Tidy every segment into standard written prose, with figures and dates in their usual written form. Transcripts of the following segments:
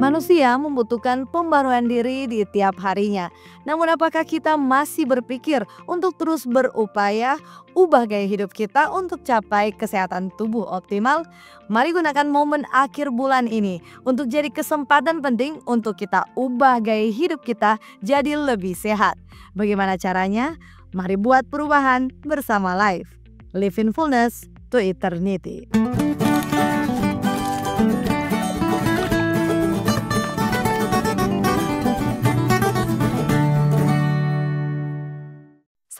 Manusia membutuhkan pembaruan diri di tiap harinya. Namun apakah kita masih berpikir untuk terus berupaya ubah gaya hidup kita untuk capai kesehatan tubuh optimal? Mari gunakan momen akhir bulan ini untuk jadi kesempatan penting untuk kita ubah gaya hidup kita jadi lebih sehat. Bagaimana caranya? Mari buat perubahan bersama Life. Live in fullness to eternity.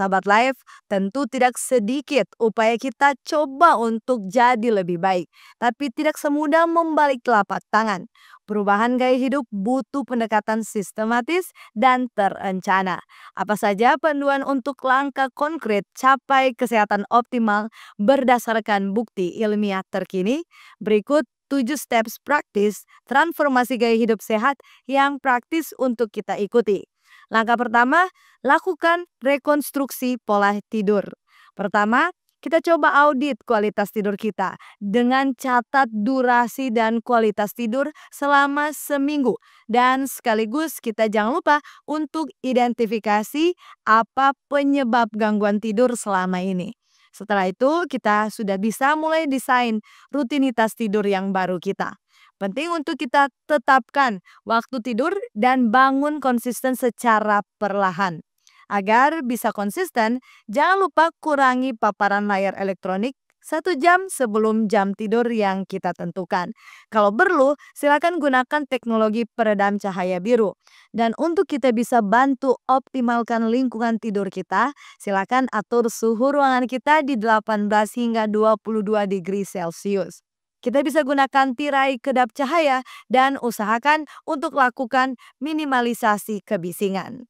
Sahabat Life, tentu tidak sedikit upaya kita coba untuk jadi lebih baik, tapi tidak semudah membalik telapak tangan. Perubahan gaya hidup butuh pendekatan sistematis dan terencana. Apa saja panduan untuk langkah konkret capai kesehatan optimal berdasarkan bukti ilmiah terkini? Berikut 7 steps praktis transformasi gaya hidup sehat yang praktis untuk kita ikuti. Langkah pertama, lakukan rekonstruksi pola tidur. Pertama, kita coba audit kualitas tidur kita dengan catat durasi dan kualitas tidur selama seminggu. Dan sekaligus kita jangan lupa untuk identifikasi apa penyebab gangguan tidur selama ini. Setelah itu kita sudah bisa mulai desain rutinitas tidur yang baru kita. Penting untuk kita tetapkan waktu tidur dan bangun konsisten secara perlahan. Agar bisa konsisten, jangan lupa kurangi paparan layar elektronik 1 jam sebelum jam tidur yang kita tentukan. Kalau perlu, silakan gunakan teknologi peredam cahaya biru. Dan untuk kita bisa bantu optimalkan lingkungan tidur kita, silakan atur suhu ruangan kita di 18 hingga 22 degree Celcius. Kita bisa gunakan tirai kedap cahaya dan usahakan untuk lakukan minimalisasi kebisingan.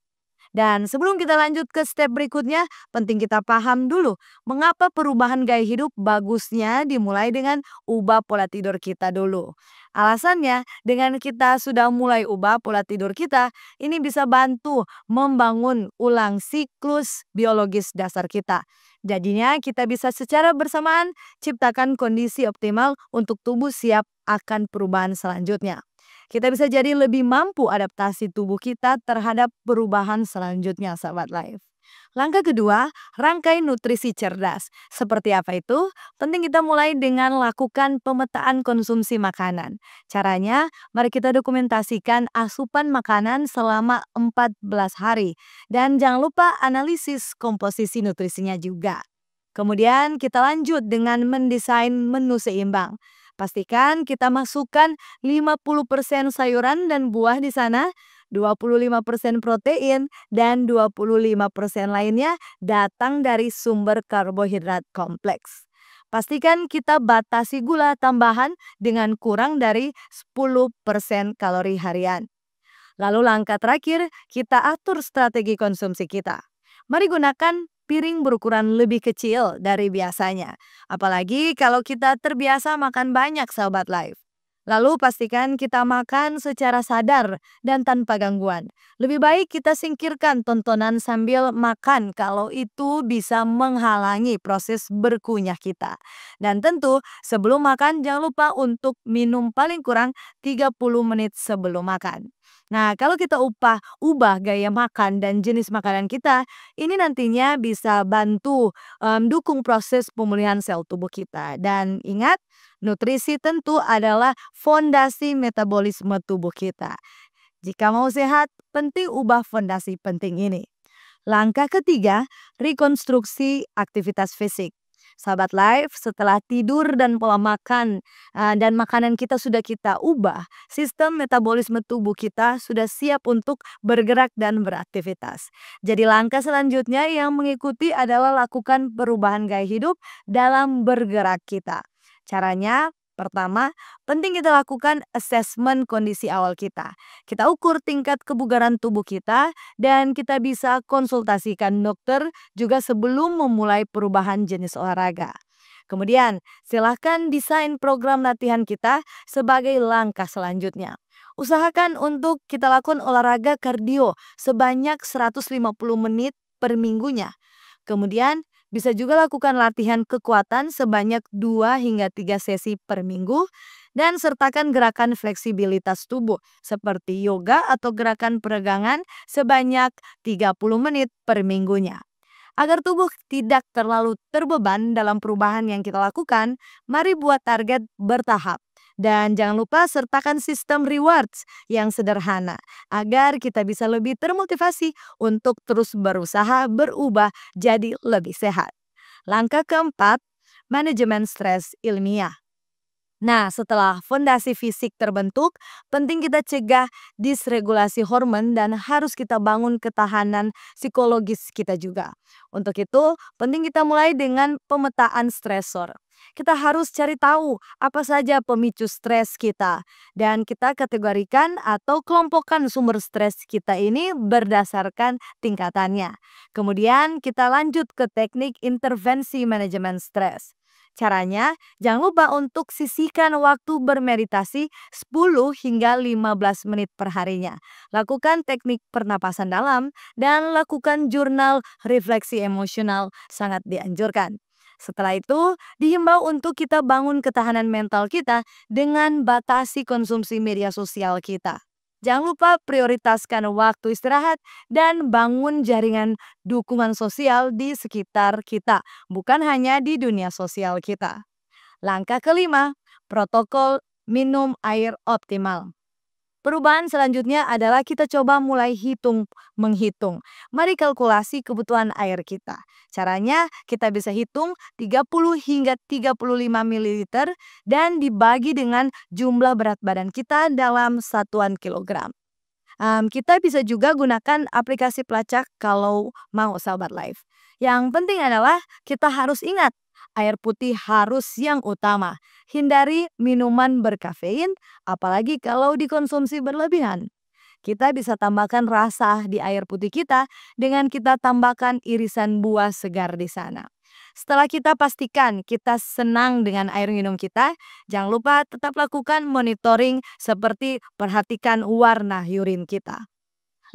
Dan sebelum kita lanjut ke step berikutnya, penting kita paham dulu mengapa perubahan gaya hidup bagusnya dimulai dengan ubah pola tidur kita dulu. Alasannya, dengan kita sudah mulai ubah pola tidur kita, ini bisa bantu membangun ulang siklus biologis dasar kita. Jadinya kita bisa secara bersamaan ciptakan kondisi optimal untuk tubuh siap akan perubahan selanjutnya. Kita bisa jadi lebih mampu adaptasi tubuh kita terhadap perubahan selanjutnya, sahabat Life. Langkah kedua, rangkai nutrisi cerdas. Seperti apa itu? Penting kita mulai dengan lakukan pemetaan konsumsi makanan. Caranya, mari kita dokumentasikan asupan makanan selama 14 hari. Dan jangan lupa analisis komposisi nutrisinya juga. Kemudian kita lanjut dengan mendesain menu seimbang. Pastikan kita masukkan 50% sayuran dan buah di sana, 25% protein, dan 25% lainnya datang dari sumber karbohidrat kompleks. Pastikan kita batasi gula tambahan dengan kurang dari 10% kalori harian. Lalu langkah terakhir, kita atur strategi konsumsi kita. Mari gunakan piring berukuran lebih kecil dari biasanya. Apalagi kalau kita terbiasa makan banyak, sahabat Life. Lalu pastikan kita makan secara sadar dan tanpa gangguan. Lebih baik kita singkirkan tontonan sambil makan kalau itu bisa menghalangi proses berkunyah kita. Dan tentu sebelum makan jangan lupa untuk minum paling kurang 30 menit sebelum makan. Nah, kalau kita ubah gaya makan dan jenis makanan kita, ini nantinya bisa bantu dukung proses pemulihan sel tubuh kita. Dan ingat, nutrisi tentu adalah fondasi metabolisme tubuh kita. Jika mau sehat, penting ubah fondasi penting ini. Langkah ketiga, rekonstruksi aktivitas fisik. Sahabat Life, setelah tidur dan pola makan dan makanan kita sudah kita ubah, sistem metabolisme tubuh kita sudah siap untuk bergerak dan beraktivitas. Jadi langkah selanjutnya yang mengikuti adalah lakukan perubahan gaya hidup dalam bergerak kita. Caranya, pertama, penting kita lakukan asesmen kondisi awal kita. Kita ukur tingkat kebugaran tubuh kita dan kita bisa konsultasikan dokter juga sebelum memulai perubahan jenis olahraga. Kemudian, silahkan desain program latihan kita sebagai langkah selanjutnya. Usahakan untuk kita lakukan olahraga kardio sebanyak 150 menit per minggunya. Kemudian, bisa juga lakukan latihan kekuatan sebanyak 2 hingga 3 sesi per minggu. Dan sertakan gerakan fleksibilitas tubuh seperti yoga atau gerakan peregangan sebanyak 30 menit per minggunya. Agar tubuh tidak terlalu terbeban dalam perubahan yang kita lakukan, mari buat target bertahap. Dan jangan lupa sertakan sistem rewards yang sederhana agar kita bisa lebih termotivasi untuk terus berusaha berubah jadi lebih sehat. Langkah keempat, manajemen stres ilmiah. Nah, setelah fondasi fisik terbentuk, penting kita cegah disregulasi hormon dan harus kita bangun ketahanan psikologis kita juga. Untuk itu, penting kita mulai dengan pemetaan stresor. Kita harus cari tahu apa saja pemicu stres kita dan kita kategorikan atau kelompokkan sumber stres kita ini berdasarkan tingkatannya. Kemudian kita lanjut ke teknik intervensi manajemen stres. Caranya, jangan lupa untuk sisihkan waktu bermeditasi 10 hingga 15 menit per harinya. Lakukan teknik pernapasan dalam dan lakukan jurnal refleksi emosional sangat dianjurkan. Setelah itu, dihimbau untuk kita bangun ketahanan mental kita dengan batasi konsumsi media sosial kita. Jangan lupa prioritaskan waktu istirahat dan bangun jaringan dukungan sosial di sekitar kita, bukan hanya di dunia sosial kita. Langkah kelima, protokol minum air optimal. Perubahan selanjutnya adalah kita coba mulai menghitung. Mari kalkulasi kebutuhan air kita. Caranya kita bisa hitung 30 hingga 35 ml dan dibagi dengan jumlah berat badan kita dalam satuan kilogram. Kita bisa juga gunakan aplikasi pelacak kalau mau sahabat live. Yang penting adalah kita harus ingat, air putih harus yang utama. Hindari minuman berkafein, apalagi kalau dikonsumsi berlebihan. Kita bisa tambahkan rasa di air putih kita dengan kita tambahkan irisan buah segar di sana. Setelah kita pastikan kita senang dengan air minum kita, jangan lupa tetap lakukan monitoring seperti perhatikan warna urin kita.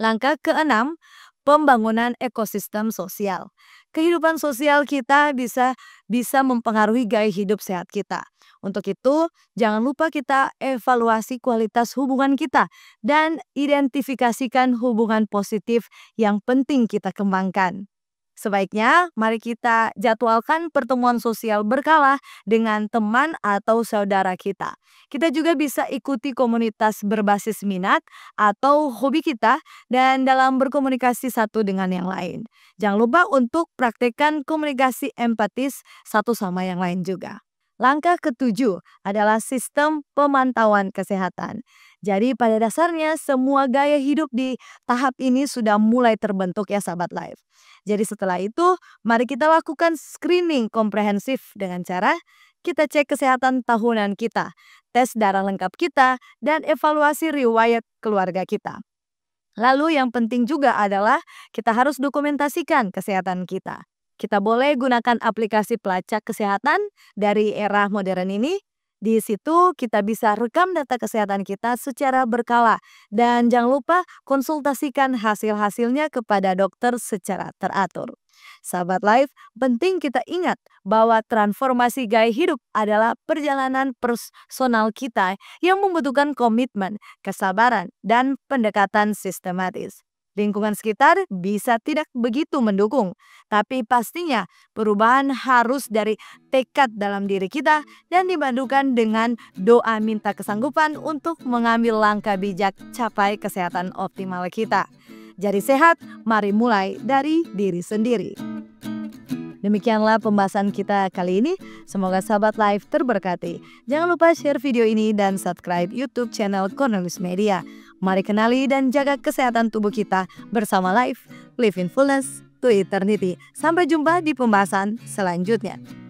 Langkah keenam, pembangunan ekosistem sosial. Kehidupan sosial kita bisa mempengaruhi gaya hidup sehat kita. Untuk itu, jangan lupa kita evaluasi kualitas hubungan kita dan identifikasikan hubungan positif yang penting kita kembangkan. Sebaiknya, mari kita jadwalkan pertemuan sosial berkala dengan teman atau saudara kita. Kita juga bisa ikuti komunitas berbasis minat atau hobi kita dan dalam berkomunikasi satu dengan yang lain. Jangan lupa untuk praktekkan komunikasi empatis satu sama yang lain juga. Langkah ketujuh adalah sistem pemantauan kesehatan. Jadi pada dasarnya semua gaya hidup di tahap ini sudah mulai terbentuk ya sahabat live. Jadi setelah itu mari kita lakukan screening komprehensif dengan cara kita cek kesehatan tahunan kita, tes darah lengkap kita, dan evaluasi riwayat keluarga kita. Lalu yang penting juga adalah kita harus dokumentasikan kesehatan kita. Kita boleh gunakan aplikasi pelacak kesehatan dari era modern ini. Di situ kita bisa rekam data kesehatan kita secara berkala. Dan jangan lupa konsultasikan hasil-hasilnya kepada dokter secara teratur. Sahabat Life, penting kita ingat bahwa transformasi gaya hidup adalah perjalanan personal kita yang membutuhkan komitmen, kesabaran, dan pendekatan sistematis. Lingkungan sekitar bisa tidak begitu mendukung, tapi pastinya perubahan harus dari tekad dalam diri kita dan dipadukan dengan doa minta kesanggupan untuk mengambil langkah bijak capai kesehatan optimal kita. Jadi sehat, mari mulai dari diri sendiri. Demikianlah pembahasan kita kali ini. Semoga sahabat live terberkati. Jangan lupa share video ini dan subscribe YouTube channel Cornelius Media. Mari kenali dan jaga kesehatan tubuh kita bersama Live in Fullness to Eternity. Sampai jumpa di pembahasan selanjutnya.